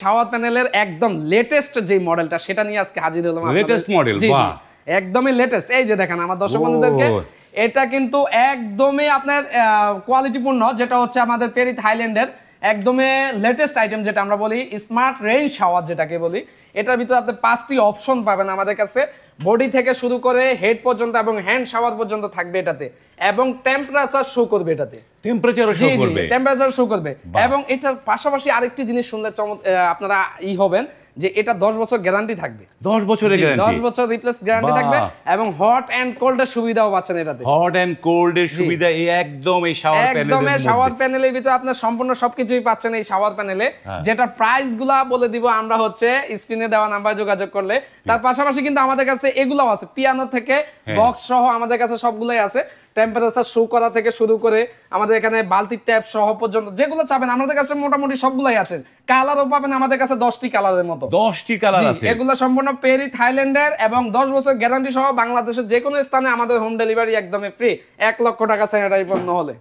Shower প্যানেলের একদম latest যে মডেলটা সেটা নিয়ে আজকে হাজির হলাম। লেটেস্ট মডেল, বাহ, একদমই লেটেস্ট। এই যে দেখেন আমার দর্শক বন্ধুদেরকে, এটা কিন্তু একদমই আপনার কোয়ালিটিপূর্ণ, যেটা হচ্ছে আমাদের পেরি থাইল্যান্ডের একদমই লেটেস্ট আইটেম, যেটা আমরা বলি স্মার্ট রেইন শাওয়ার যেটাকে বলি। এটার ভিতরে আপনি 5টি অপশন পাবেন আমাদের কাছে, বডি থেকে শুরু করে হেড পর্যন্ত এবং হ্যান্ড শাওয়ার পর্যন্ত থাকবে এটাতে, এবং টেম্পারেচার শো করবে এটাতে, টেম্পারেচারও শো করবে, টেম্পারেচার শো করবে। এবং এটার পাশাপাশি আরেকটি জিনিস শুনলে আপনারা হবেন যে এটা 10 বছর গ্যারান্টি থাকবে। 10 বছরের গ্যারান্টি, 10 বছর রিপ্লেস গ্যারান্টি থাকবে, এবং হট এন্ড কোল্ড এর সুবিধাও পাচ্ছেন এটাতে। হট এন্ড কোল্ড এর সুবিধা একদম এই শাওয়ার প্যানেলের মধ্যে, একদম শাওয়ার প্যানেলের ভিতরে আপনার সম্পূর্ণ সবকিছুই পাচ্ছেন এই শাওয়ার প্যানেলে। যেটা প্রাইস গুলা বলে দিব আমরা হচ্ছে স্ক্রিনে দেওয়া নাম্বার যোগাযোগ করলে। তার পাশাপাশি কিন্তু আমাদের কাছে এগুলাও আছে, পিয়ানো থেকে বক্স সহ আমাদের কাছে সবগুলাই আছে। টেম্পারেচার শো করা থেকে শুরু করে আমাদের এখানে বালতি ট্যাপ সহ পর্যন্ত যেগুলো চাবেন আমাদের কাছে মোটামুটি সবগুলাই আছে। কালারও পাবেন আমাদের কাছে 10টি কালারের মতো, 10টি কালার আছে। এগুলো সম্পূর্ণ পেরি থাইল্যান্ডের এবং 10 বছর গ্যারান্টি সহ বাংলাদেশের যে কোনো স্থানে আমাদের হোম ডেলিভারি একদমই ফ্রি, 1 লক্ষ টাকা স্যানিটারি পণ্য হলে।